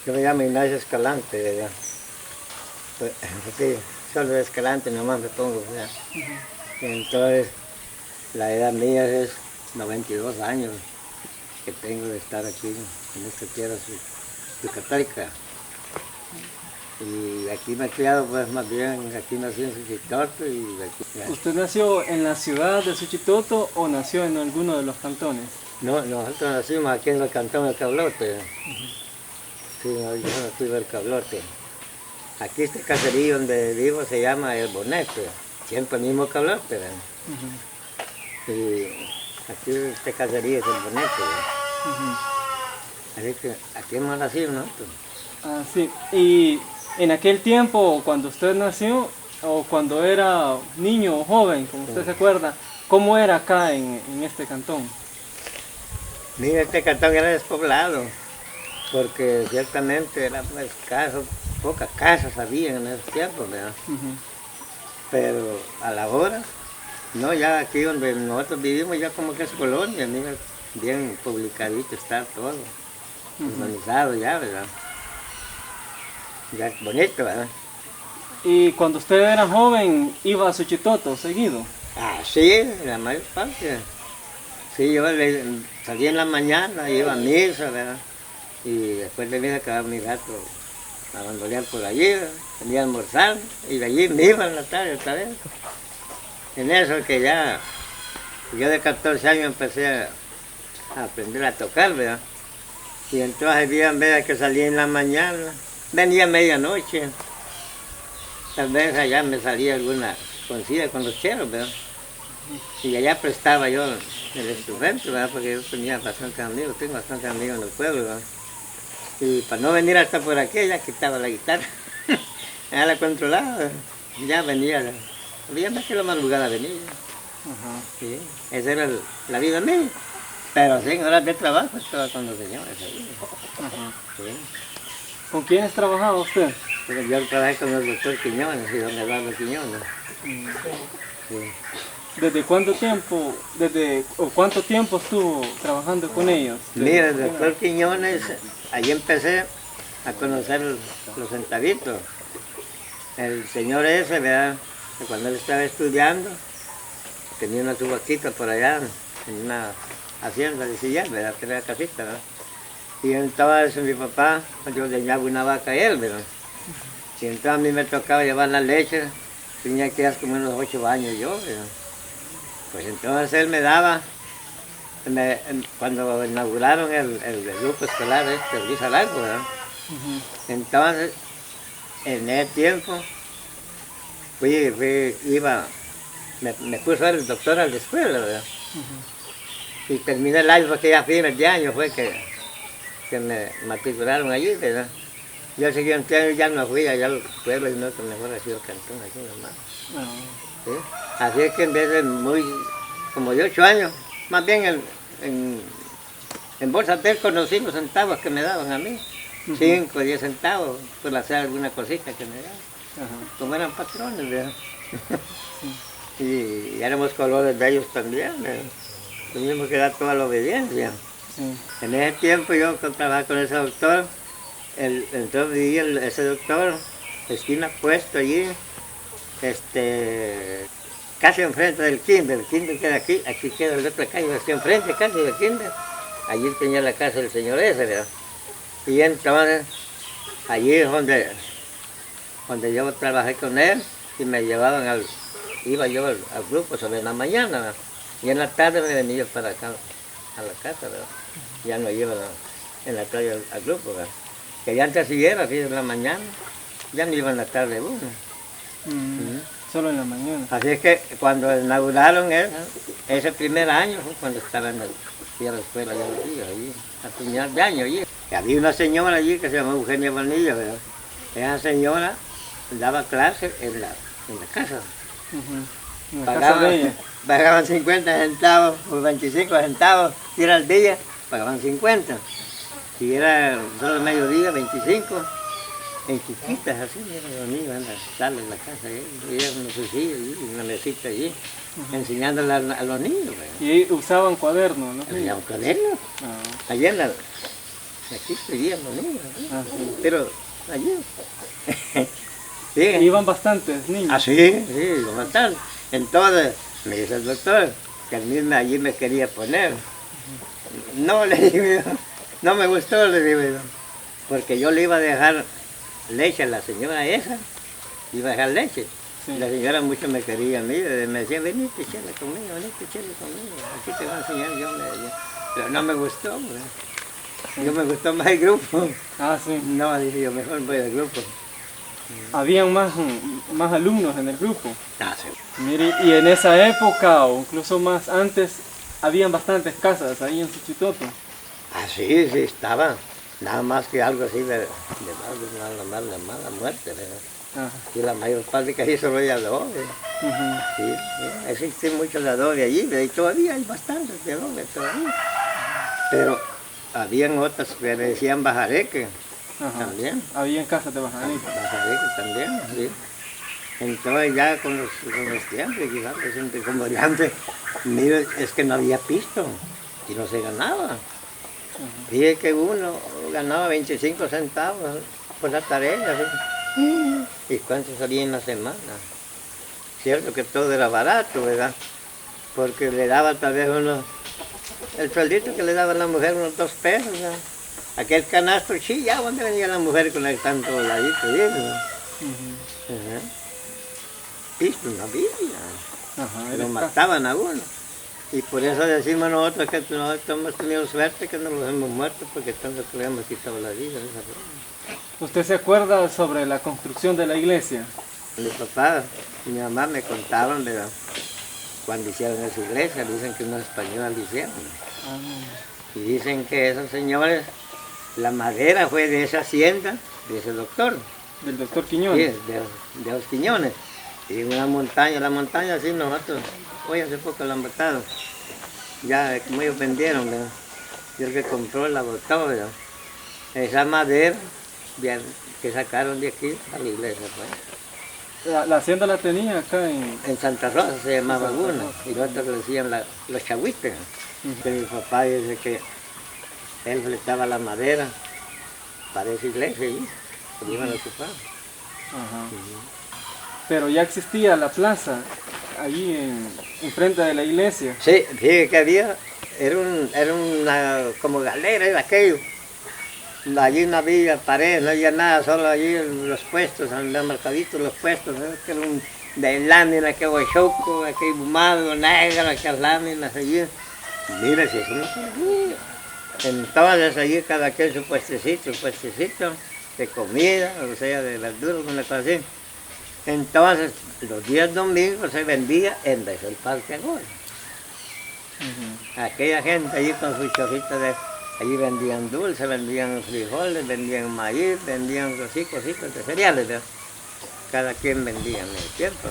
Yo me llamo Ignacio Escalante, ¿verdad? Pues, sí, solo Escalante nomás me pongo, ¿verdad? Y entonces, la edad mía es 92 años que tengo de estar aquí en esta tierra yucateca. Y aquí me he criado, pues más bien, aquí nací en Suchitoto y aquí... ¿ya? ¿Usted nació en la ciudad de Suchitoto o nació en alguno de los cantones? No, nosotros nacimos aquí en el cantón del Cablote. Sí, yo nací del Cablote. Aquí este caserío donde vivo se llama El Bonete, siempre el mismo Cablote. Y aquí este caserío es El Bonete. Así que aquí hemos nacido nosotros. Ah, sí. Y en aquel tiempo, cuando usted nació, o cuando era niño o joven, como usted se acuerda, ¿cómo era acá en este cantón? Mira, este cantón era despoblado, porque ciertamente era pues, escaso, pocas casas había en esos tiempos, ¿verdad? Pero a la hora, no, ya aquí donde nosotros vivimos ya como que es colonia, mira, bien publicadito está todo, urbanizado ya, ¿verdad? Ya es bonito, ¿verdad? Y cuando usted era joven, ¿iba a Suchitoto seguido? Ah, sí, la mayor parte. Sí, yo salía en la mañana, iba a misa, ¿verdad? Y después de misa quedaba mi gato a bandolear por allí, venía a almorzar y de allí me iba en la tarde otra vez. En eso que ya, yo de 14 años empecé a aprender a tocar, ¿verdad? Y entonces había veces que salía en la mañana, venía a medianoche. Tal vez allá me salía alguna concida con los cheros, ¿verdad? Y allá prestaba yo el instrumento, ¿verdad? Porque yo tenía bastantes amigos, tengo bastantes amigos en el pueblo, ¿verdad? Y para no venir hasta por aquí, ya quitaba la guitarra, ya la controlaba, ya venía, había más que la madrugada venía. Sí, esa era la vida mía. Pero sí, en horas de trabajo estaba con los señores. Sí. ¿Con quiénes trabajaba usted? Pero yo trabajé con el doctor Quiñones y don Eduardo Quiñones. Sí. ¿Desde cuánto tiempo, cuánto tiempo estuvo trabajando con ellos? Mira, el doctor Quiñones, ahí empecé a conocer los centavitos. El señor ese, ¿verdad? Que cuando él estaba estudiando, tenía una subaquita por allá, en una hacienda de sillar, ¿verdad? Que era casita, ¿verdad? Y entonces mi papá, yo le llevaba una vaca a él, ¿verdad? Y entonces a mí me tocaba llevar la leche, tenía que ir como unos 8 años yo, ¿verdad? Pues entonces él me daba, cuando inauguraron el grupo escolar el Luis Arango, ¿verdad? Entonces, en ese tiempo, me puso a ver el doctor a la escuela, ¿verdad? Y terminé el año, porque ya a fines de año fue que me matricularon allí, ¿verdad? Yo seguí un año, ya no fui allá al pueblo, y no, que mejor ha sido el cantón, así nomás. ¿Sí? Así es que en vez de como de 8 años, más bien en bolsa de conocí los centavos que me daban a mí, 5 o 10 centavos por hacer alguna cosita que me daban, como eran patrones, ¿verdad? Y éramos colores de ellos también, ¿verdad? Tuvimos que dar toda la obediencia. En ese tiempo yo trabajaba con ese doctor, entonces vivía ese doctor, esquina puesto allí, casi enfrente del kinder. El kinder queda aquí queda la otra calle, aquí enfrente casi del kinder. Allí tenía la casa del señor ese, ¿verdad? Y entonces, allí es donde yo trabajé con él y me llevaban iba yo al grupo sobre la mañana, ¿verdad? Y en la tarde me venía para acá, a la casa, ¿verdad? Ya no iba en la tarde al grupo, ¿verdad? Que ya antes sí era, así en la mañana, ya no iba en la tarde uno. Solo en la mañana. Así es que cuando inauguraron ese primer año, fue cuando estaba en la escuela, ya los días, allí, a final de año allí. Y había una señora allí que se llamaba Eugenia Bonilla, ¿verdad? Esa señora daba clases en la casa. En la casa de ella. Pagaban 50 centavos o 25 centavos, si era el día, pagaban 50. Si era solo mediodía, 25. En chiquitas, así, los niños en la sala de la casa, y era una silla y una mesita allí, enseñándole a los niños. ¿Verdad? Y usaban cuadernos, ¿no? Había un cuaderno, allí en aquí estoy viendo, niños, ¿sí? Ah, sí. Pero allí. Sí. Iban bastantes niños. Ah, sí, bastante. Entonces, me dice el doctor, que el mismo allí me quería poner. No, le digo yo, no me gustó, le digo yo, porque yo le iba a dejar leche a la señora esa, iba a dejar leche. Sí. La señora mucho me quería a mí, me decía, venite, chela conmigo, venite, chela conmigo, aquí te voy a enseñar yo, me decía. Pero no me gustó, pues. Yo me gustó más el grupo. Ah, sí. No, dije yo, mejor voy al grupo. Habían más alumnos en el grupo. Ah, sí. Mire, y en esa época, o incluso más antes, habían bastantes casas ahí en Suchitoto. Ah, sí, sí, estaba. Nada más que algo así de mala muerte, ¿verdad? Ajá. Y la mayor parte que hay solo hay adobe. Ujú. Sí, sí, existe mucho de adobe allí, ¿verdad? Y todavía hay bastantes de adobe todavía. Pero habían otras que le decían bajareque Ajá. también. Habían casas de bajanita. Bajareque también, sí. Entonces ya con los tiempos, quizás, pues, como de antes, mire, es que no había pisto y no se ganaba. Dije que uno ganaba 25 centavos por la tarea, ¿sí? ¿Y cuánto salía en la semana? Cierto que todo era barato, ¿verdad? Porque le daba tal vez el sueldito que le daba a la mujer unos 2 pesos, ¿verdad? Aquel canastro, sí, ya, ¿dónde venía la mujer con el tanto voladito? ¿Sí? Ujú. Ajá. Pisto no había. Ajá, Lo mataban a uno. Y por eso decimos nosotros que nosotros hemos tenido suerte que no los hemos muerto porque tanto que le hemos quitado la vida. ¿Usted se acuerda sobre la construcción de la iglesia? Mi papá y mi mamá me contaban de cuando hicieron esa iglesia, dicen que unos españoles la hicieron. Ah, Y dicen que esos señores, la madera fue de esa hacienda, de ese doctor, del doctor sí, Quiñones. de los Quiñones. Y una montaña, la montaña así nosotros, hoy hace poco la han botado. Ya como ellos vendieron, ¿verdad? Y el que compró la botó, ¿verdad? Esa madera que sacaron de aquí a la iglesia, pues. La hacienda la tenía acá En Santa Rosa se llamaba Santa una, Rosa. y nosotros le decían los chahuites. Ujú. Que mi papá dice que él fletaba la madera para esa iglesia y lo iban a ocupar. Ajá. Pero ya existía la plaza allí enfrente de la iglesia. Sí, sí, que había, era una como galera, era aquello. Allí no había pared, no había nada, solo allí los puestos, andaban marcaditos los puestos, ¿no? Que era de lámina, que huechoco, aquel bumado, negro, aquellas láminas allí. Mira, si eso no se veía. Entonces allí cada quien su puestecito de comida, o sea, de verduras, una cosa así. Entonces, los días domingos se vendía en vez del parque ahora. Ujú. Aquella gente allí con sus chorritos allí vendían dulces, vendían frijoles, vendían maíz, vendían así cositas de cereales, ¿verdad? Cada quien vendía en el tiempo.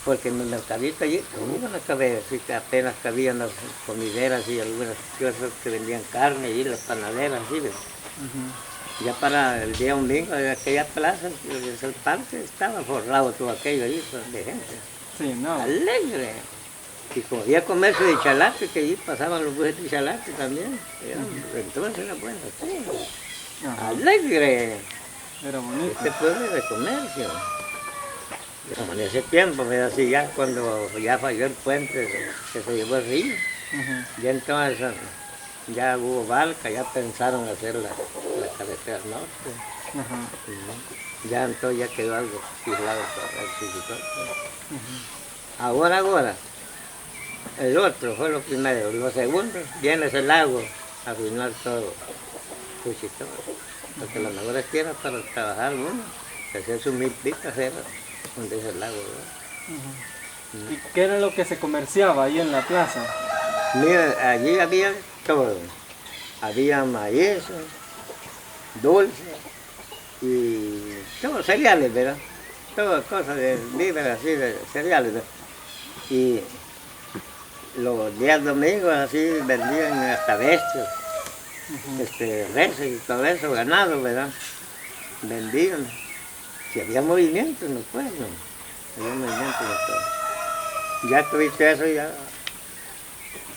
Porque en el mercadito allí, como iban a caber, así que apenas cabían las comideras y algunas cosas que vendían carne y las panaderas, así, ¿verdad? Ujú. Ya para el día domingo, en aquella plaza, el parque estaba forrado todo aquello allí de gente. Sí, no. Alegre. Y como había comercio de chalate, que allí pasaban los buses de chalate también. Entonces era bueno, sí. Ajá. Alegre. Era bonito. Este pueblo es de comercio. Como en ese tiempo, pero así ya cuando ya falló el puente que se llevó el río, Ujú. ya entonces ya hubo barca, ya pensaron hacer la carretera norte. Ajá. Ya entonces ya quedó algo aislado para el Suchitoto. Ahora, el otro fue lo primero. Lo segundo, viene ese lago a arruinar todo Suchitoto. Porque las mejores tierras para trabajar uno, hacer sus milpitas era donde es el lago, ¿verdad? ¿Y qué era lo que se comerciaba ahí en la plaza? Mira, allí había todo. Había maíz, dulce y todo, cereales, ¿verdad? Todas cosas de víveres así, de cereales, ¿verdad? Y los días domingos así vendían hasta bestias, reses y todo eso, ganado, ¿verdad? Vendían. Si había movimiento en los pueblos, había movimiento en los pueblos. Ya tuviste eso, ya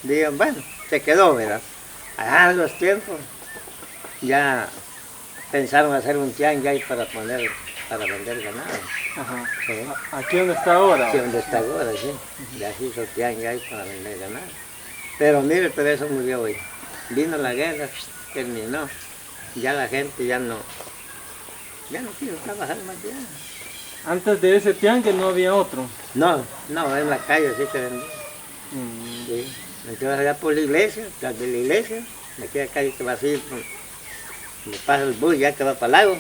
digan, bueno, se quedó, ¿verdad? Ah, los tiempos. ya pensaron hacer un tianguis ahí para vender ganado. Ajá. Sí. ¿Aquí donde está ahora? Sí, donde está ahora, sí. Ya se hizo tianguis ahí para vender ganado. Pero mire, todo eso murió hoy. Vino la guerra, terminó. Ya la gente ya no quiso trabajar más bien. Antes de ese tianguis no había otro. No, en la calle sí se vendía. Mm. Sí. Entonces allá por la iglesia, tras de la iglesia, de aquella calle que va así, donde pasa el bus ya que va para el lago,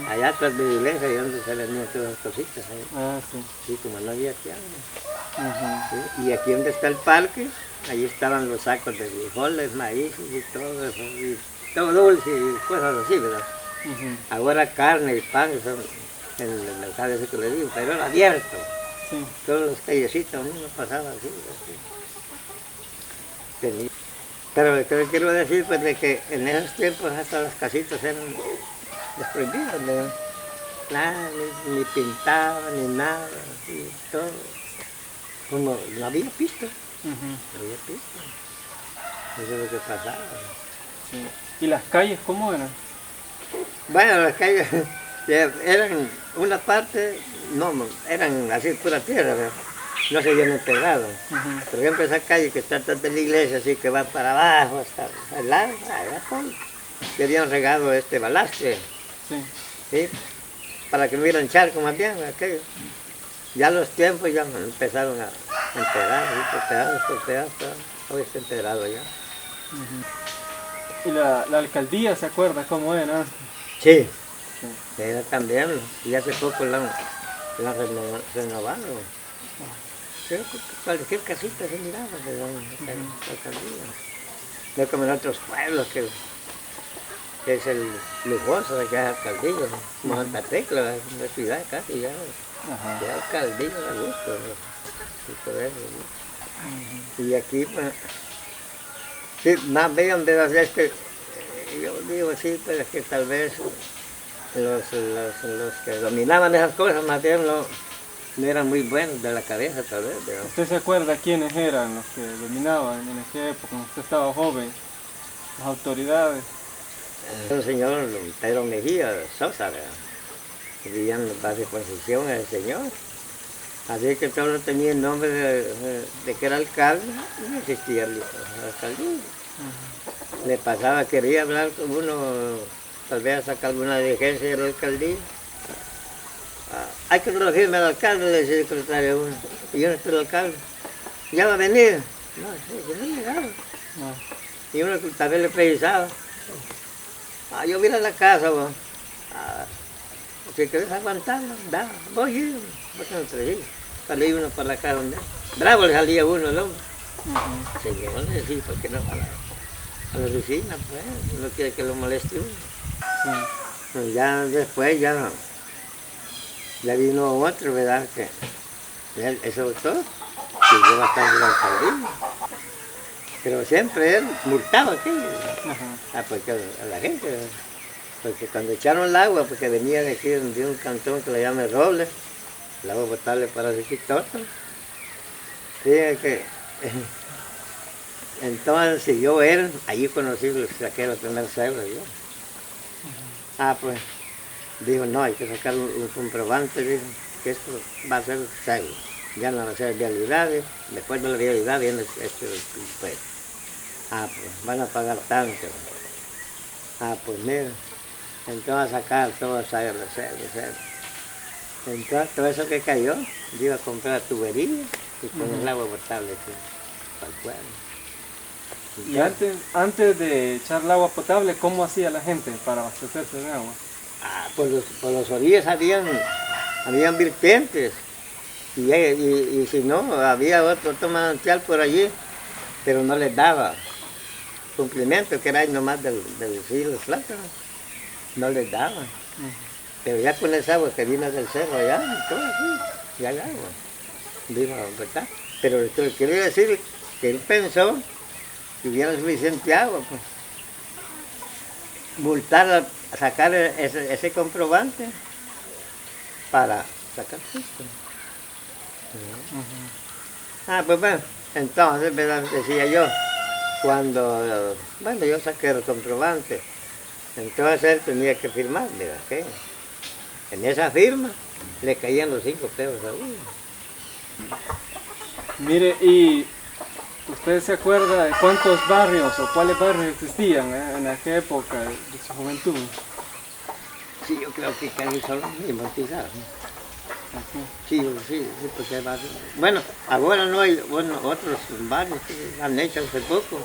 allá atrás de la iglesia y donde se vendían todas las cositas. Ahí. Ah, sí. Sí, como no había tianguis. Ujú. Sí. Y aquí donde está el parque, allí estaban los sacos de frijoles, maíz y todo eso, y todo dulce y cosas así, ¿verdad? Ujú. Ahora carne y pan son en el mercado ese que le digo, pero era abierto. Sí. Todos los callecitos, uno pasaba así. Tenía. Pero lo que le quiero decir, pues, de que en esos tiempos hasta las casitas eran desprohibidas, ¿no? Nada, ni pintaban, ni nada, y todo. Como no había pisto, Ujú. no había pisto. Eso es lo que pasaba. Sí. ¿Y las calles cómo eran? Bueno, las calles eran una parte, no, eran así pura tierra, ¿verdad? No se habían integrado. Ujú. Por ejemplo, esa calle que está atrás de la iglesia, así que va para abajo hasta el lado, allá todo, que habían regado este balastre, Sí. ¿sí? Para que no hubieran charco más bien, aquello. Ya los tiempos ya empezaron a integrar, ¿sí? Por pedazos, hoy está integrado ya. Ujú. ¿Y la alcaldía se acuerda cómo era antes? Sí, Sí. era también, y hace poco la renovaron. Creo que cualquier casita se miraba de la alcaldía. No como en otros pueblos que es el lujoso de que es alcaldía, como Santa Tecla, una ciudad casi ya, Ajá. ya alcaldía de gusto, ¿no? Y todo eso, ¿no? Y aquí, pues, sí, más bien de las veces que yo digo sí, pero es que tal vez los que dominaban esas cosas más bien no eran muy buenos de la cabeza tal vez, pero ¿Usted se acuerda quiénes eran los que dominaban en aquella época cuando usted estaba joven? Las autoridades. el señor Pedro Mejía Sosa, ¿verdad? Que vivía en la base de Concepción, el señor. Así que todo tenía el nombre de que era alcalde, y no existía la alcaldía. Le pasaba, quería hablar con uno, tal vez sacar alguna diligencia de la alcaldía. Hay que dirigirme al alcalde, le decía el secretario a uno. Y yo no estoy el alcalde. ¿Ya va a venir? No, no llegaba. Ah, Y uno tal vez le precisaba. Yo voy a la casa, vos. Si querés aguantarlo, da, voy a ir. Vos no te decís. Salí uno por la casa donde. Bravo le salía uno, ¿no? ujú. Señor, le decía, ¿por qué no a la oficina? Pues, no quiere que lo moleste uno. Sí. Pues ya después, ya vino otro, ¿verdad? Que ese doctor siguió bastante la alcaldía. Pero siempre él multaba aquello. Ajá. Porque a la gente, ¿verdad? Porque cuando echaron el agua, porque venía de aquí de un cantón que le llama el Roble, el agua potable para Chiquitoto, sí, que entonces yo allí conocí, saqué los primeros euros yo. Pues dijo, no, hay que sacar un comprobante, dijo, que esto va a ser seguro, ya no va a ser vialidades, después de la vialidad viene esto pues. Pues van a pagar tanto. Pues mira, entonces a sacar todo eso, entonces todo eso que cayó, yo iba a comprar tuberías y poner el agua potable aquí, para el pueblo. Y antes de echar el agua potable, ¿cómo hacía la gente para abastecerse de agua? Por los orillas habían vertientes y si no, había otro manantial por allí, pero no les daba cumplimiento, que era ahí nomás del río de Plátano, no les daba. Pero ya con esa agua que vino del cerro allá, todo así, ya hay agua. Dijo, ¿verdad? Pero lo que quiero decir es que él pensó que hubiera suficiente agua, pues. Multar a sacar ese comprobante para sacar pisto. Pues bueno, entonces, ¿verdad? Decía yo, cuando, yo saqué el comprobante, Entonces él tenía que firmar, ¿verdad? ¿Qué? En esa firma le caían los 5 pesos a uno. Mire, y ¿usted se acuerda de cuántos barrios o cuáles barrios existían en aquella época de su juventud? Sí, yo creo que casi son los mismos, quizás. Aquí. Sí, porque hay barrios. Bueno, ahora no hay otros barrios que han hecho hace poco,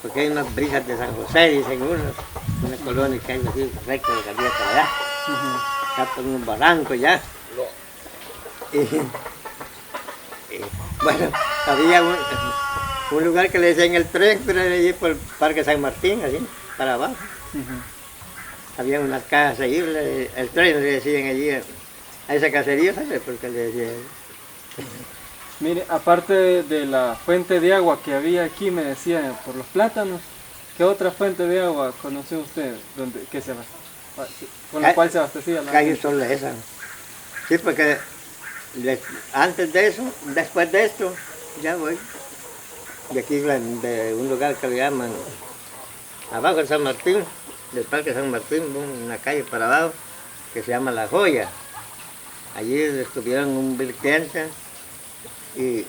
porque hay unas brisas de San José, dicen unos, una colonia que hay así, recta de Galía para allá, Ujú. está por un barranco ya. Y, bueno, había un lugar que le decían el tren, pero era allí por el Parque San Martín, así, para abajo. Ujú. Había unas casas ahí, el tren le decían allí, a esa cacería, ¿sabes por qué le decían? Mire, aparte de la fuente de agua que había aquí, me decía, por los plátanos, ¿qué otra fuente de agua conoció usted con la cual se abastecía la Casi gente? solo esa. Sí, porque antes de eso, después de esto, ya voy. De aquí, de un lugar que le llaman, abajo de San Martín, del Parque San Martín, una calle para abajo, que se llama La Joya. Allí estuvieron un vertiente y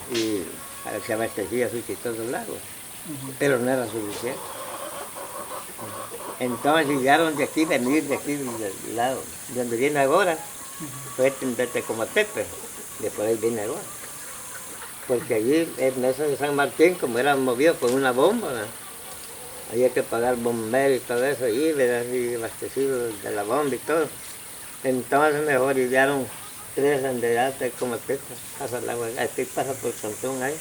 se abastecía su chistoso lago, pero no era suficiente. Entonces llegaron de aquí, venir de aquí, del lado, de donde viene ahora, fue desde Comatepe, de por ahí viene ahora. Porque allí, en eso de San Martín, como era movido por una bomba, ¿no? Había que pagar bomberos y todo eso, y así abastecido de la bomba y todo. Entonces mejor idearon 3 anderas de Comatepe, pasa el agua, aquí pasa por el cantón ahí,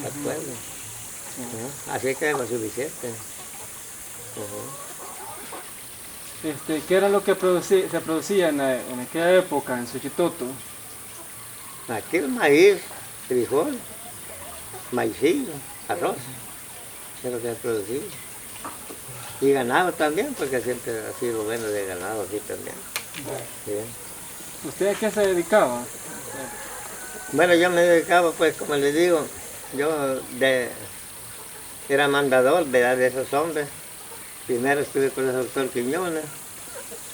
al pueblo. ¿No? Así que fue suficiente. ¿Qué era lo que se producía en aquella época en Suchitoto? Aquí el maíz, frijol, maicillo, arroz, es lo que se producía. Y ganado también, porque siempre ha sido bueno de ganado aquí también. Sí. ¿Usted a qué se dedicaba? Bueno, yo me dedicaba, pues, como les digo, yo era mandador, ¿verdad?, de esos hombres. Primero estuve con el doctor Quiñones,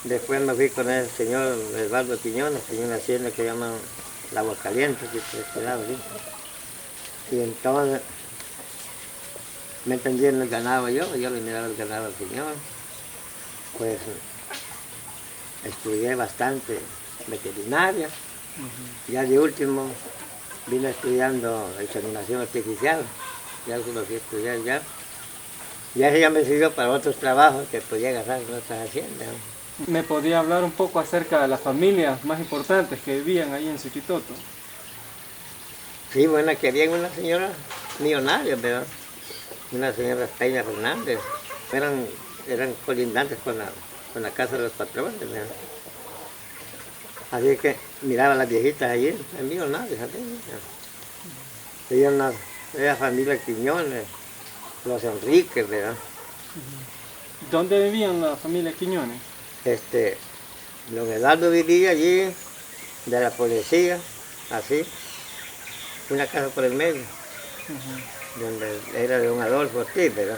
después me fui con el señor Eduardo Quiñones, que tiene una hacienda que llaman el Agua Caliente, que es este lado, ¿sí? Y entonces me entendí en el ganado yo le miraba el ganado al señor. Pues estudié bastante veterinaria. Ya de último vine estudiando examinación artificial, ya lo fui a estudiar ya. Ya eso ya me sirvió para otros trabajos que podía agarrar en otras haciendas. ¿Me podía hablar un poco acerca de las familias más importantes que vivían ahí en Suchitoto? Sí, bueno, que había una señora millonaria, ¿verdad? Una señora Peña Fernández. Eran colindantes con la casa de los patrones, ¿verdad? Así que miraba a las viejitas allí, millonarias, ¿verdad? Era familia Quiñones, los Enríquez, ¿verdad? ¿Dónde vivían la familia Quiñones? Don Eduardo vivía allí, de la policía, así, una casa por el medio, donde era de don Adolfo Ortiz, ¿verdad?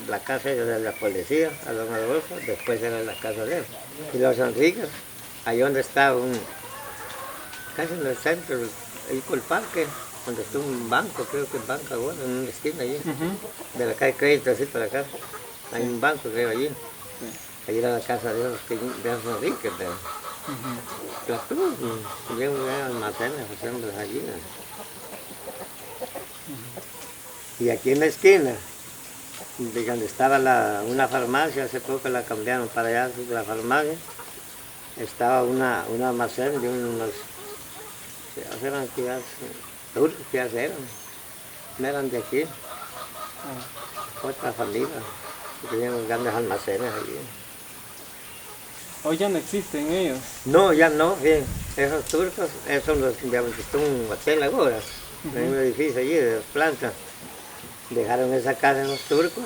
La casa era de la policía, a don Adolfo, después era la casa de él. Y los Enríquez, ahí donde está casi en el centro, ahí por el parque, donde está un banco, creo que es banco ahora, en una esquina allí, de la calle Crédito, así para acá. Hay un banco, creo, allí. Allí era la casa de los Enríquez, pero la cruz, había un gran almacén, haciendo las gallinas. Y aquí en la esquina, de donde estaba una farmacia, hace poco la cambiaron para allá, la farmacia, estaba un almacén de unos, eran quizás turcos, quizás eran, no eran de aquí, otra familia, que tenían unos grandes almacenes allí. Hoy ya no existen ellos. No, ya no, bien, esos turcos, esos son los que están en un hotel ahora, en un edificio allí de plantas. Dejaron esa casa en los turcos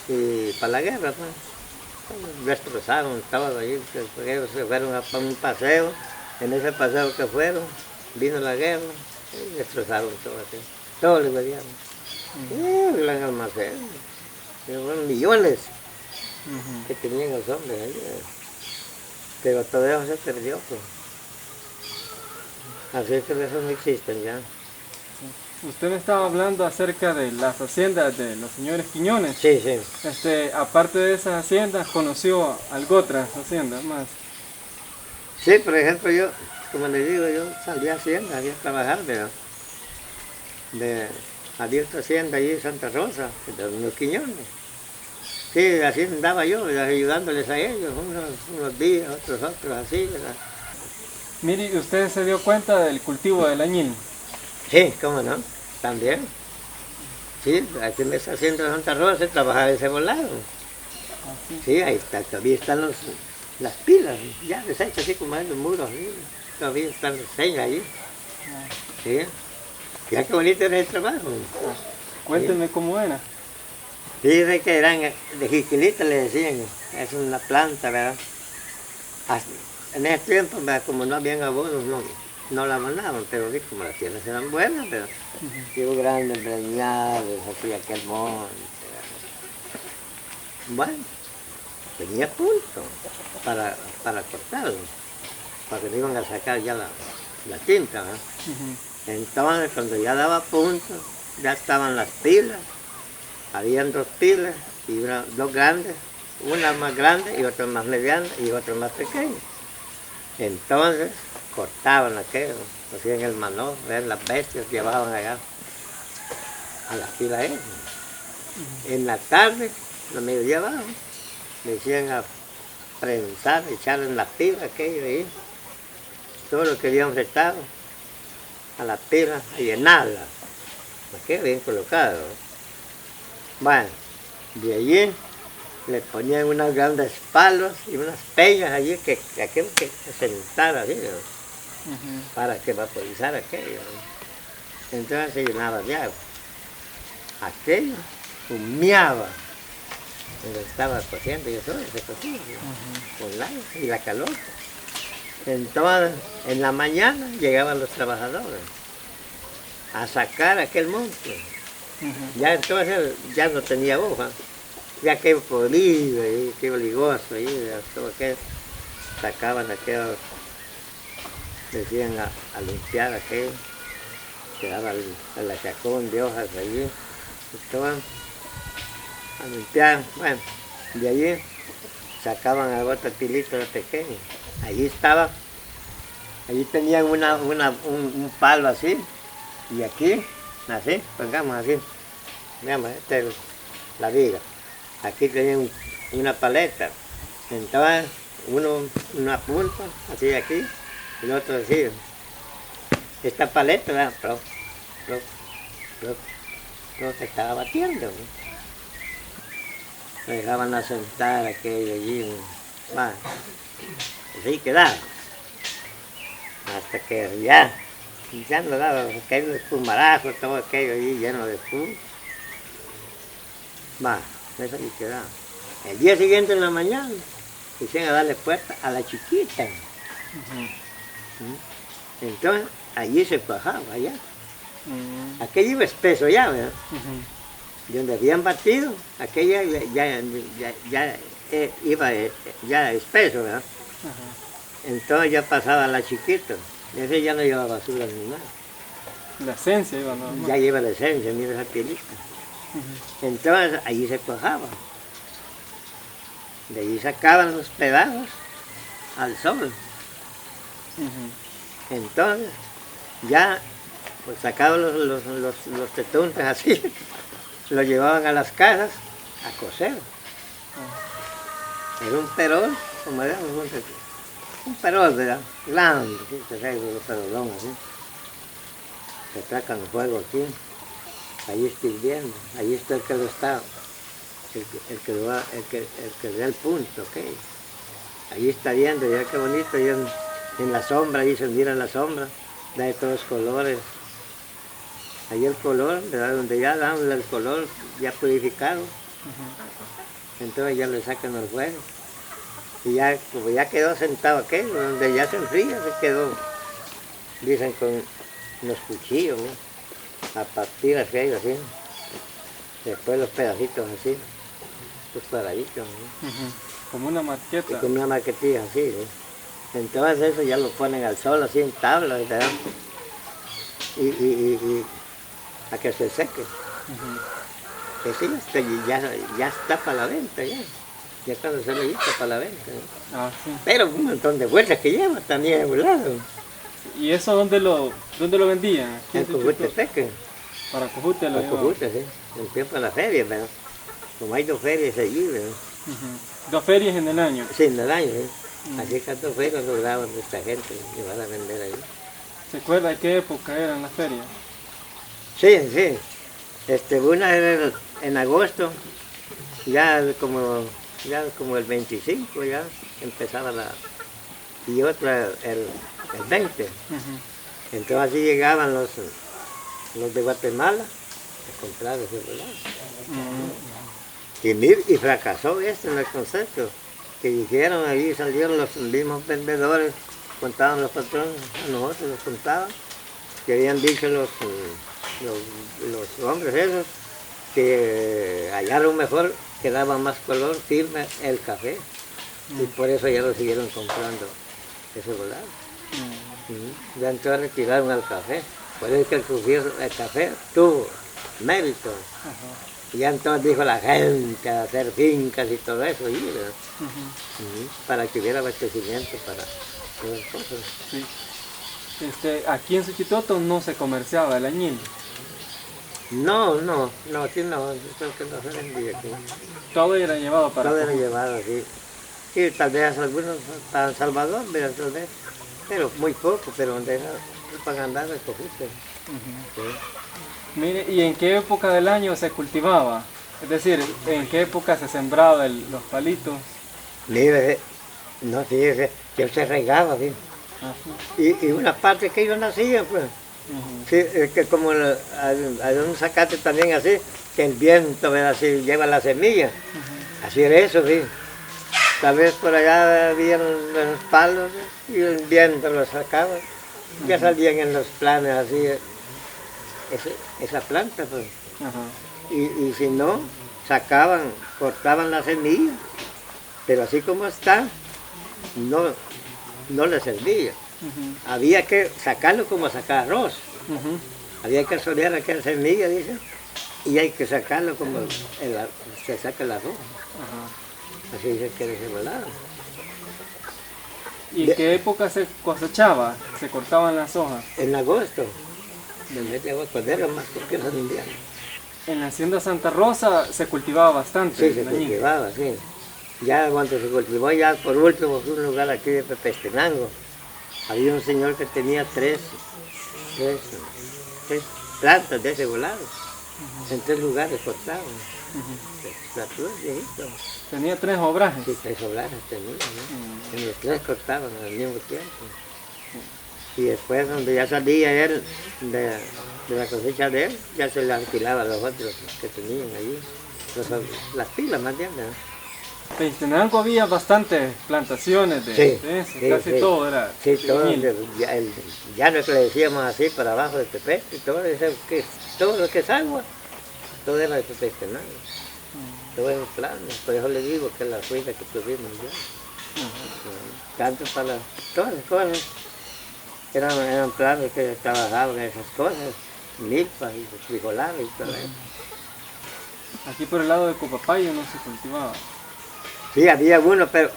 y para la guerra, pues, destrozaron todo allí, ellos se fueron a un paseo, en ese paseo que fueron, vino la guerra y destrozaron todo así, todo le vendieron. Y el gran almacén, fueron millones, Ujú. que tenían los hombres ahí. Pero todo eso se perdió, pues. Así es que eso no existen ya. Usted me estaba hablando acerca de las haciendas de los señores Quiñones. Sí, sí. Aparte de esas haciendas, conoció algo otras haciendas más. Sí, por ejemplo, yo, como le digo, yo salí a hacienda, había a trabajar, pero había otra hacienda allí en Santa Rosa, de los Quiñones. Sí, así andaba yo, ayudándoles a ellos, unos días, otros, así, ¿verdad? Mire, ¿y usted se dio cuenta del cultivo del añil? Sí, cómo no, también. Sí, aquí en esa hacienda de Santa Rosa se trabajaba ese volado. Sí, ahí está, todavía están las pilas, ya deshechas así como en los muros, ¿sí? Todavía están las señas ahí. Sí, ya qué bonito era el trabajo. Cuénteme cómo era. Sí, de que eran de jiquilita, le decían, es una planta, ¿verdad? En ese tiempo, ¿verdad? Como no habían abonos, no la abonaban, pero sí, como las tierras eran buenas, pero hubo grandes breñales, así aquel monte. Bueno, tenía punto para cortarlo, porque no iban a sacar ya la tinta, ¿verdad? Entonces, cuando ya daba punto, ya estaban las pilas, habían dos pilas, y dos grandes, una más grande y otra más mediana y otra más pequeña. Entonces, cortaban aquello, hacían el manojo, las bestias llevaban allá a la pila esa. En la tarde, a mediodía abajo, le decían a prensar, echar en la pila aquello ahí, todo lo que habían retado a la pila, a llenarla, aquello bien colocado. Bueno, de allí le ponían unos grandes palos y unas peñas allí que aquello que se sentara así, ¿no? Para que vaporizara aquello, ¿no? Entonces se llenaba de agua. Aquello humeaba donde estaba cociendo, yo solo se cocía, ¿no? Con el agua y la calor. Entonces, en la mañana llegaban los trabajadores a sacar aquel monte. Ya entonces ya no tenía hoja, ya quedó podrido, quedó ligoso, todo aquello. Sacaban aquello, decían a limpiar aquello, quedaba el achacón de hojas allí, estaban a limpiar. Bueno, de allí sacaban a otra pilita pequeña, allí estaba, allí tenían un palo así, y aquí, así, pongamos así, veamos, esta es la viga, aquí tenían una paleta, entonces una punta, así aquí, y el otro así. Esta paleta, ¿verdad? No se estaba batiendo, ¿no? Me dejaban a sentar aquello allí, ¿no? Así quedaba, hasta que ya no daba aquello de espumarajo, todo aquello allí lleno de espuma. Eso ahí quedaba. El día siguiente en la mañana, quisieron darle puerta a la chiquita. Entonces, allí se cuajaba, allá. Aquello iba espeso ya, ¿verdad? De donde habían batido, aquella ya iba ya espeso, ¿verdad? Entonces ya pasaba la chiquita, ese ya no lleva basura ni nada. La esencia iba normal. Ya lleva la esencia, mira esa pielita. Entonces allí se cuajaba. De allí sacaban los pedazos al sol. Entonces ya pues sacaban los tetuntes así, los llevaban a las casas a coser. Era un perol, como era un perol, ¿verdad? Grande, ¿sí? Se trae un perolón así. Se sacan fuego aquí, ahí estoy viendo, ahí está el que lo está, el que da el punto, ¿ok? Ahí está viendo, ya qué bonito, ya en la sombra, ahí se mira en la sombra, da de todos los colores. Ahí el color, ¿verdad? Donde ya dan el color ya purificado, entonces ya le sacan el fuego. Y ya, como ya quedó sentado aquello, donde ya se enfría, se quedó, dicen con los cuchillos, ¿no? A partir aquello así, después los pedacitos así, estos cuadraditos, ¿no? Ujú. Como una Y maqueta. con una maquetilla así, ¿no? Entonces eso ya lo ponen al sol así en tablas, ¿verdad? Y a que se seque. Ujú. Que sí, ya está para la venta, ya. Ya cuando se le lista para la venta, ¿no? Ah, sí. Pero un montón de vueltas que lleva también a un lado. ¿Y eso dónde lo vendían? Aquí En en Suchitoto. Cojutepeque, Para Cojute lo a llevaban. Cojute, sí. En tiempo de la feria, ¿verdad? Como hay 2 ferias allí, ¿verdad? Ujú. 2 ferias en el año. Sí, en el año, ¿sí? Así que 2 ferias lograban esta gente llevar a vender ahí. ¿Se acuerda de qué época eran las ferias? Sí, sí. Una era en agosto, ya como el 25 ya empezaba y otra el 20. Ujú. Entonces así llegaban los de Guatemala a comprar ese volado. Ujú. Y fracasó en el concepto. Que dijeron ahí, salieron los mismos vendedores, contaban los patrones, a nosotros los contaban, que habían dicho los hombres esos, que hallaron mejor, que daba más color firme el café. Y por eso ya lo siguieron comprando ese volado. Ujú. Ya entonces retiraron al café. Por eso es que el café tuvo mérito. Ajá. Y ya entonces dijo la gente a hacer fincas y todo eso, ¿verdad? Ujú. Para que hubiera abastecimiento para todas las cosas. Sí. Aquí en Suchitoto no se comerciaba el añil. No, aquí no, yo creo que no se vendía aquí. Todo era llevado para Todo era Cojute. llevado así. Y tal vez algunos para El Salvador, ¿verdad? Tal vez, pero muy poco, pero donde era para andar de Cojute. Ujú. Sí. Mire, ¿y en qué época del año se cultivaba? Es decir, ¿en qué época se sembraba los palitos? Mire, no, fíjese, que se regaba, ¿sí? Así. Y una parte que ellos nacían, pues. Ujú. Sí, es que como hay un zacate también así, que el viento, ¿verdad? Así lleva la semilla. Así era eso, sí. Tal vez por allá habían los palos y el viento los sacaba. Ya salían en los planes así, esa planta, pues. Ajá. Y si no, cortaban la semilla. Pero así como está, no le servía. Ujú. Había que sacarlo como sacar arroz. Ujú. Había que solear aquella semilla, dice, y hay que sacarlo como se saca el arroz. Ajá. Así dice que era ese volado. ¿Y en qué época se cosechaba? Se cortaban las hojas. En agosto, en el mes de agosto, cuando era más que los inviernos. En la hacienda Santa Rosa se cultivaba bastante Sí, se el añil. cultivaba, sí. Ya cuando se cultivó, ya por último, fue un lugar aquí de Pepestenango. Había un señor que tenía tres plantas de ese volado. En 3 lugares cortaban. Ujú. La tuya, viejito. Tenía 3 obrajes. Sí, 3 oblares tenía, ¿no? En los 3 cortaban al mismo tiempo. Y después, donde ya salía él de la cosecha de él, ya se le alquilaba a los otros que tenían allí. Las pilas más bien, ¿verdad? En Peñitenango había bastantes plantaciones de Sí, eso, sí, casi sí. todo era Sí, de todo añil. ya no es que le decíamos así para abajo de Tepe, y todo lo que es agua, todo era de Tepe, ¿no? Todo es plano, por eso le digo que la cuida que tuvimos ya. Tanto para todas las cosas, eran planos que trabajaban esas cosas, milpas y frijoladas y todo eso. Aquí por el lado de Copapayo no se cultivaba. Sí, había uno, pero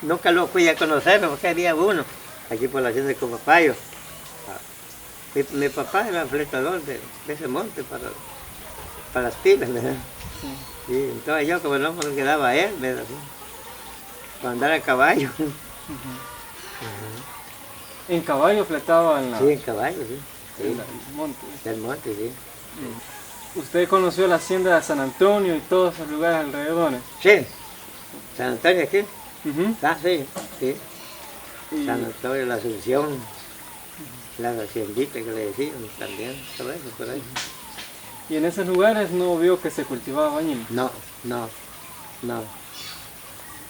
nunca lo fui a conocer, porque había uno aquí por la hacienda de Copapayo. Mi papá era fletador de ese monte para las pilas, ¿verdad? Sí. Y entonces yo como no me quedaba a él, ¿verdad? Para andar a caballo. En caballo fletaban Sí, en caballo, sí. Sí, el monte. del monte, sí. ¿Usted conoció la hacienda de San Antonio y todos esos lugares alrededores? Sí, San Antonio aquí. Ujú. Ah, sí, sí. Y, San Antonio, la Asunción, las hacienditas que le decían también, todo eso por ahí. y en esos lugares no vio que se cultivaba añil. No.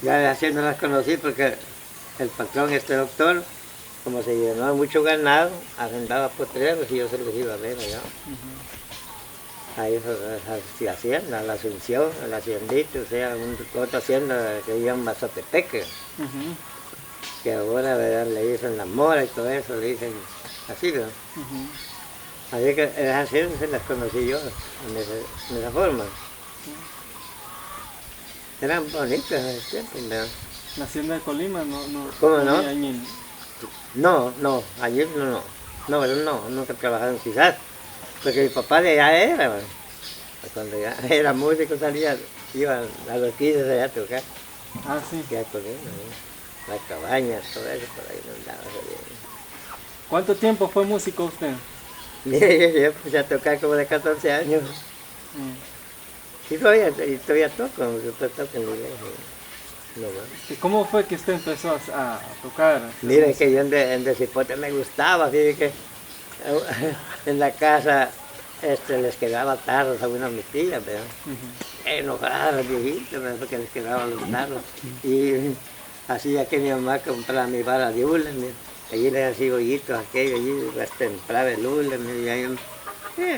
Ya así no las conocí porque el patrón, este doctor, como se llenó mucho ganado, arrendaba potreros y yo se los iba a ver allá. ahí fue la hacienda, la Asunción, la haciendita, o sea, otra hacienda que se llama Mazatepeque, Ujú, que ahora, ¿verdad?, le dicen la mora y todo eso, le dicen así, ¿no? ujú. Así que esas haciendas se las conocí yo en esa forma. Eran bonitas en ese tiempo, ¿verdad? La hacienda de Colima ¿Cómo no no? había añil. No, allí no, él no, nunca trabajaron quizás, porque mi papá de allá era, ¿verdad? Cuando ya era músico salía, iba a los 15 allá a tocar, Ah, sí. ya con él, ¿no? Las cabañas, todo eso, por ahí no andaba saliendo. ¿Cuánto tiempo fue músico usted? Mire, yo empecé a tocar como de 14 años, Mm. y todavía toco, yo toco en la iglesia, no más. ¿Y cómo fue que usted empezó a tocar? a hacer Mire música? que yo en Cipote me gustaba, así que en la casa les quedaba tarros a una de mis tías, ¿verdad? Ujú. Enojadas las viejitas, ¿verdad? Porque les quedaban los tarros. Y hacía que mi mamá comprara mi vara de hule, allí le hacía hoyitos aquello, allí las templaba el hule, y ahí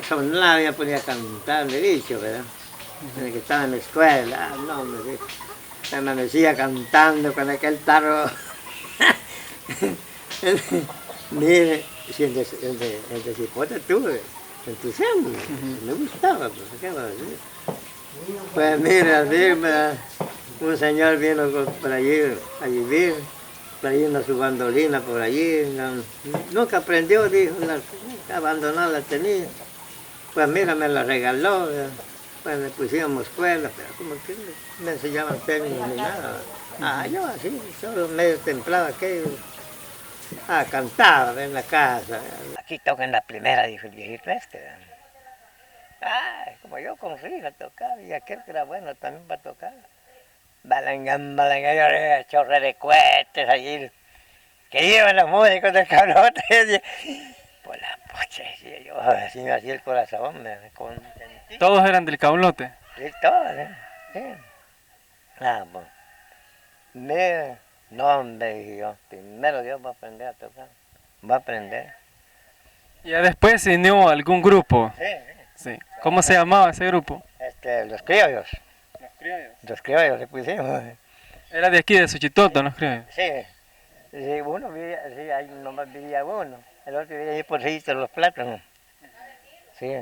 sonaba, me ponía a cantar, me dicho, ¿verdad? Desde que estaba en la escuela, no, me amanecía cantando con aquel tarro. Mire, si el de Cipote tuve entusiasmo, me gustaba, pues, ¿qué va a decir? Pues mire, así, un señor vino por allí a vivir, trayendo su bandolina por allí, nunca aprendió, dijo, abandonada la tenía. Pues mira, me la regaló, pues le pusimos escuela, pero como que no me enseñaban técnicos ni nada. Yo así, solo medio templado aquello. Cantaba en la casa. Aquí tocan la primera, dijo el viejito este. Como yo confío a tocar, y aquel que era bueno también va a tocar. Balangán, yo chorre de cohetes allí, que iban los músicos del cabrote. Por la pocha, decía yo, así me hacía el corazón, me contentí. Todos eran del Cablote. Sí, todo, sí. Pues, no, hombre, dije yo, primero Dios va a aprender a tocar, va a aprender. Y ya después se unió a algún grupo. Sí, Sí. ¿Cómo se llamaba ese grupo? los criollos. Los Criollos. Los criollos le pusimos. Era de aquí, de Suchitoto, los Criollos. Sí, sí, uno vivía, sí, ahí nomás vivía uno. El otro vivía ahí por Registro de los Plátanos. Sí.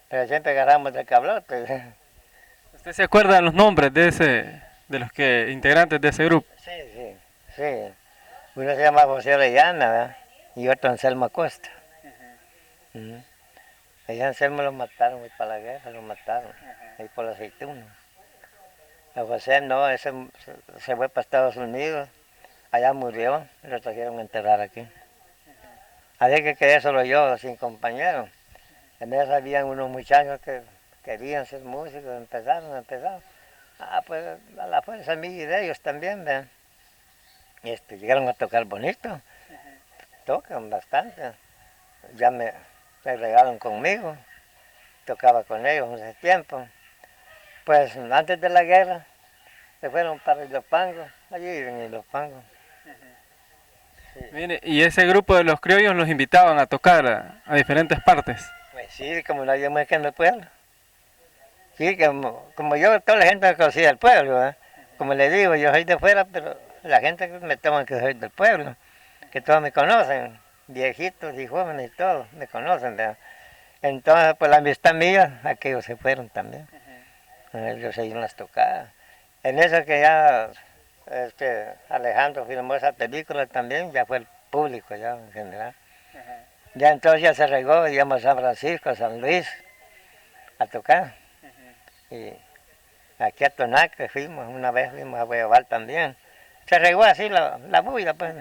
Pero siempre agarramos del cablote. ¿Usted se acuerda de los nombres de los integrantes de ese grupo? Sí, sí, sí. Uno se llama José Orellana, ¿verdad? Y otro Anselmo Acosta. Ujú. Ahí Anselmo lo mataron, ahí para la guerra lo mataron, ahí por la aceituna. A José no, ese se fue para Estados Unidos, allá murió, y lo trajeron a enterrar aquí. Así que quedé solo yo, sin compañeros. En eso habían unos muchachos que querían ser músicos, empezaron. Pues a la fuerza mía y de ellos también, ¿ven? Llegaron a tocar bonito, tocan bastante. Ya me regalan conmigo, tocaba con ellos en ese tiempo. Pues antes de la guerra se fueron para Ilopango, allí viven en Ilopango. Sí. Mire, y ese grupo de los criollos los invitaban a tocar a diferentes partes. Pues sí, como no había música en el pueblo. Sí, como yo, toda la gente me conocía del pueblo, ¿eh? Como le digo, yo soy de fuera, pero la gente me toma que soy del pueblo, que todos me conocen, viejitos y jóvenes y todos me conocen, ¿verdad? Entonces, pues la amistad mía, aquellos se fueron también. Ellos se iban las tocadas. En eso que ya Alejandro filmó esa película también, ya fue el público ya en general. Ya entonces ya se regó, íbamos a San Francisco, a San Luis, a tocar. Y aquí a Tonaca fuimos, una vez fuimos a Guayabal también. Se regó así la bulla, pues,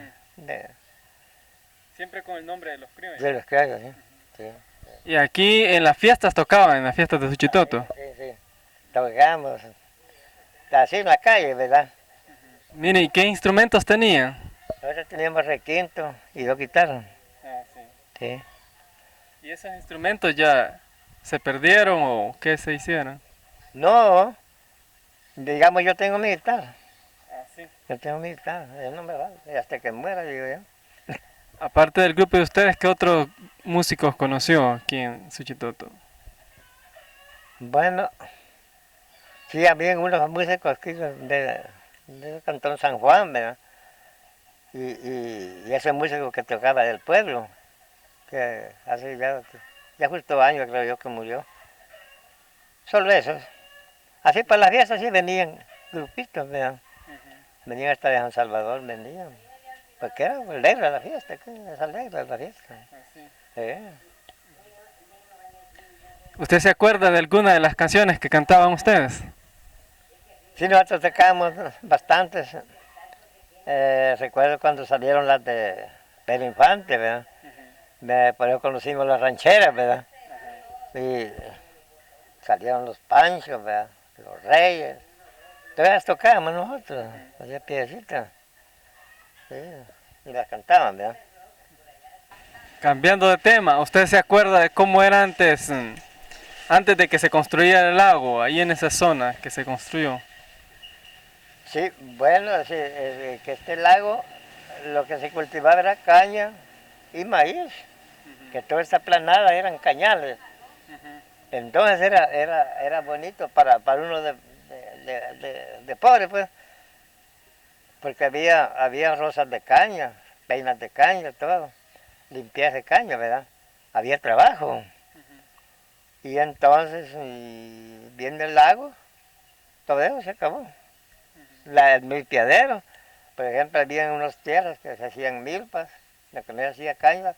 Siempre con el nombre de los criollos. de los criollos, ¿sí? Sí. Y aquí en las fiestas tocaban, en las fiestas de Suchitoto. Sí. Tocamos, así en la calle, ¿verdad? Mire, ¿y qué instrumentos tenían? Nosotros teníamos requinto y 2 guitarras. Sí. Sí. ¿Y esos instrumentos ya se perdieron o qué se hicieron? No, digamos yo tengo mi guitarra. Sí. Yo tengo mi guitarra, yo no me vale, hasta que muera, digo yo. Aparte del grupo de ustedes, ¿qué otros músicos conoció aquí en Suchitoto? Bueno, sí, había unos músicos aquí del Cantón San Juan, ¿verdad? Y ese músico que tocaba del pueblo, que hace ya justo años creo yo que murió. Solo eso. Así para las fiestas sí venían grupitos, ¿verdad? Venían hasta de San Salvador, venían. Porque era alegre la fiesta, que es alegre la fiesta. ¿Usted se acuerda de alguna de las canciones que cantaban ustedes? Sí, nosotros tocábamos bastantes. Recuerdo cuando salieron las de Pedro Infante, ¿verdad? Por eso conocimos las rancheras, ¿verdad? Y salieron los Panchos, ¿verdad? Los Reyes. Todas las tocábamos nosotros, hacía piecitas. Sí, y las cantaban, ¿verdad? Cambiando de tema, ¿usted se acuerda de cómo era antes de que se construyera el lago, ahí en esa zona que se construyó? Sí, bueno, sí, que este lago lo que se cultivaba era caña y maíz, que toda esta planada eran cañales. Entonces era bonito para uno de pobre, pues, porque había rosas de caña, peinas de caña, todo, limpieza de caña, ¿verdad? Había trabajo. Y entonces, viendo el lago, todo eso se acabó. El milpiadero, por ejemplo, había unas tierras que se hacían milpas, lo que no se hacía caña,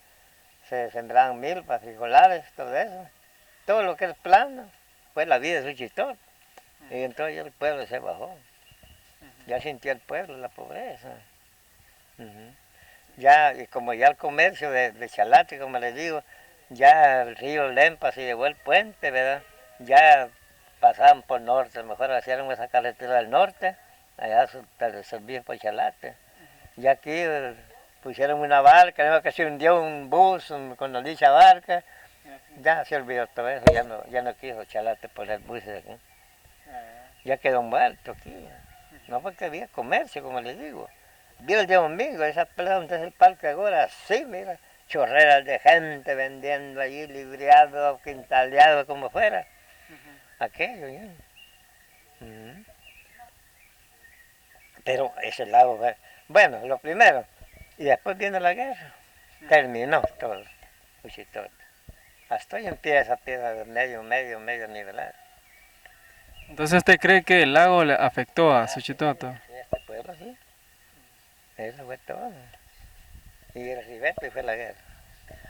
se sembraban milpas, frijolares, todo eso. Todo lo que es plano, fue la vida de Suchitoto. Y entonces el pueblo se bajó. Ya sintió el pueblo la pobreza. Ya, y como ya el comercio de Chalate, como les digo, ya el río Lempa se llevó el puente, ¿verdad? Ya pasaban por norte, mejor hicieron esa carretera del norte, allá servía por Chalate. Y aquí pusieron una barca, ¿no? Que se hundió un bus con la dicha barca. Ya se olvidó todo eso, ya no quiso Chalate poner buses aquí. Ya quedó muerto aquí. No porque había comercio, como les digo. Vi el día domingo, esa plaza donde es el parque ahora, sí, mira, chorreras de gente vendiendo allí, libreado, quintaleado, como fuera. Aquello, ya. Pero ese lago, bueno, lo primero, y después viene la guerra, terminó todo, todo. Hasta hoy empieza a piedra de medio nivelar. Entonces, ¿usted cree que el lago le afectó a Suchitoto? Sí, este pueblo sí, eso fue todo. Y el ribete fue la guerra.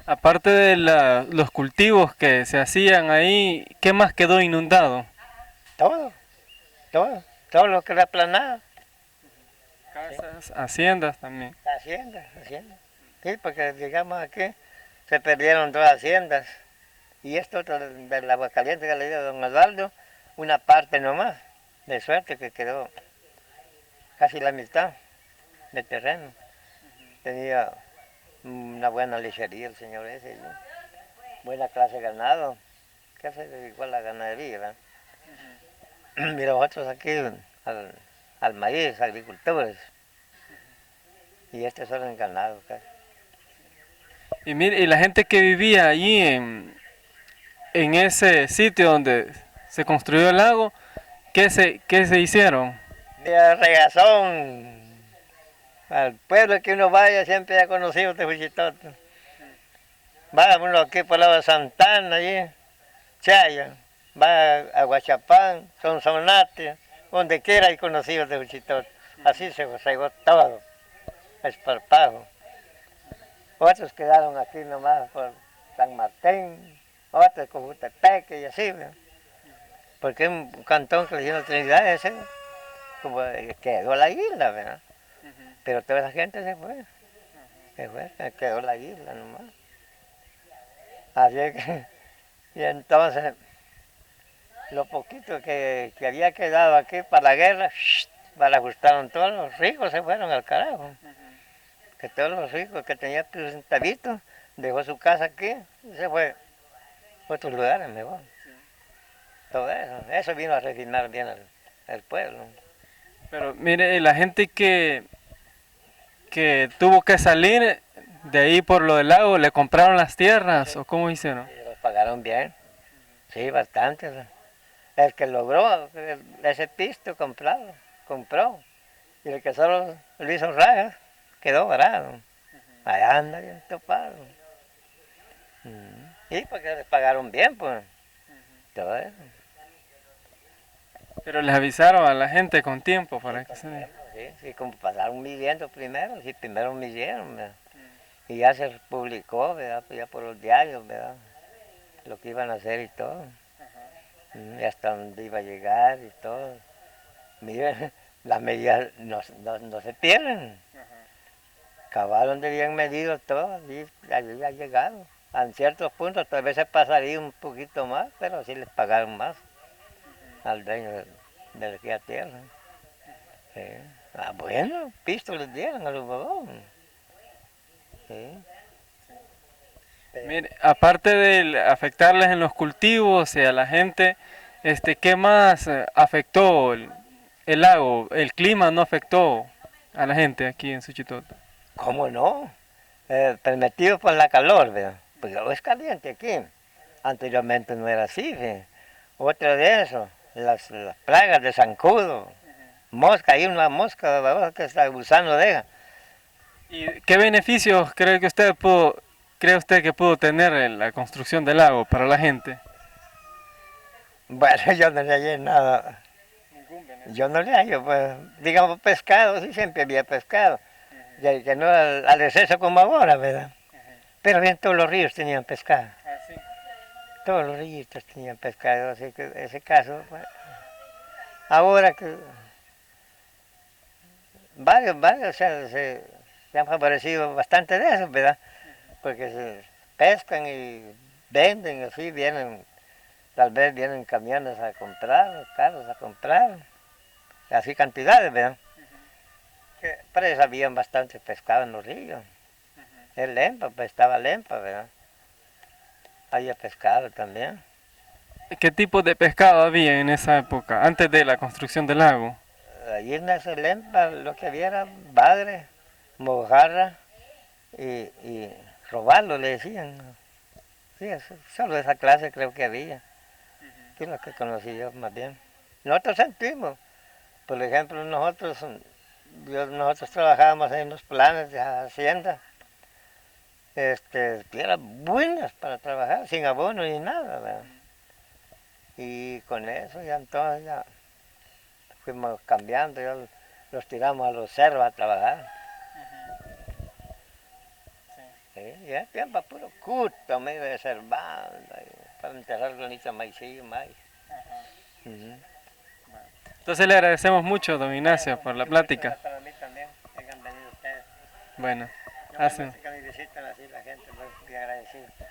Aparte de los cultivos que se hacían ahí, ¿qué más quedó inundado? Todo lo que era aplanado. Casas, haciendas también. Haciendas. Sí, porque digamos aquí se perdieron 2 haciendas. Y esto del agua caliente que le dio a don Osvaldo, una parte nomás, de suerte que quedó casi la mitad del terreno. Tenía una buena lechería el señor ese, ¿no? Buena clase de ganado, que se dedicó a la ganadería, ¿verdad? Y los otros aquí al maíz, agricultores. Y estos son el ganado casi. Y mire, y la gente que vivía allí en ese sitio donde se construyó el lago, ¿qué se hicieron? De regazón, al pueblo que uno vaya siempre ha conocido este Huichitoto. Va uno aquí por el lado de Santana, allí, Chaya, va a Guachapán, Sonsonate, donde quiera hay conocido este Huichitoto. Así se regó todo, esparpajo. Otros quedaron aquí nomás por San Martín, otros con Jutepeque y así, ¿no? Porque un cantón que le dieron Trinidad ese, como quedó la isla, ¿verdad? Pero toda esa gente se fue, quedó la isla nomás. Así que, y entonces, lo poquito que había quedado aquí para la guerra, para ajustaron todos los ricos, se fueron al carajo. Que todos los ricos que tenían centavitos, dejó su casa aquí y se fue a otros lugares mejor. Todo eso vino a refinar bien el pueblo. Pero mire, la gente que tuvo que salir de ahí por lo del lago, ¿le compraron las tierras o cómo hicieron? Y los pagaron bien, sí, bastante. El que logró ese pisto compró. Y el que solo lo hizo rayas, quedó varado. Allá anda bien topado. Y porque les pagaron bien, pues. Todo eso. Pero les avisaron a la gente con tiempo para que se... Sí, sí, como pasaron midiendo primero, sí, primero midieron, ¿verdad? Y ya se publicó, ¿verdad? Pues ya por los diarios, ¿verdad? Lo que iban a hacer y todo. Y hasta dónde iba a llegar y todo. Miren, las medidas no se pierden. Cabal donde habían medido todo, y allí ha llegado. En ciertos puntos tal vez se pasaría un poquito más, pero sí les pagaron más al dueño de aquella tierra. Sí. Bueno, pisto les dieron a los vagones. Sí. Mire, aparte de afectarles en los cultivos y a la gente, ¿qué más afectó el lago? ¿El clima no afectó a la gente aquí en Suchitoto? ¿Cómo no? Permitido por la calor, ¿verdad? Pues es caliente aquí. Anteriormente no era así, ¿verdad? Otro de eso, las plagas de zancudo, mosca, hay una mosca ¿verdad? Que está gusano deja. ¿Y qué beneficios cree usted que pudo tener la construcción del lago para la gente? Bueno, yo no le hallé nada. Yo no le hallo, pues, digamos pescado, sí, siempre había pescado. Que no al exceso como ahora, ¿verdad? Pero bien todos los ríos tenían pescado. Todos los ríos tenían pescado, así que en ese caso, pues, ahora que varios, o sea, se han favorecido bastante de eso, ¿verdad? Porque se pescan y venden, así vienen, tal vez vienen camiones a comprar, carros a comprar, así cantidades, ¿verdad? Pero ellos habían bastante pescado en los ríos. El lempa, pues estaba lempa, ¿verdad? Había pescado también. ¿Qué tipo de pescado había en esa época, antes de la construcción del lago? Allí en ese lempa lo que había era bagre, mojarra y robarlo, le decían. Sí, solo esa clase creo que había. Que es lo que conocí yo más bien. Nosotros sentimos, por ejemplo, nosotros trabajábamos en los planes de hacienda. Eran buenas para trabajar, sin abono ni nada, ¿verdad? Y con eso ya entonces ya fuimos cambiando, ya los tiramos a los cerros a trabajar. Sí, ya es tiempo puro culto, medio de cervando, para enterrar granitos de maicillo, maíz. Entonces le agradecemos mucho, don Ignacio, por la plática. Para mí también, hayan venido ustedes. Bueno, No, que me visitan así la gente, muy agradecido.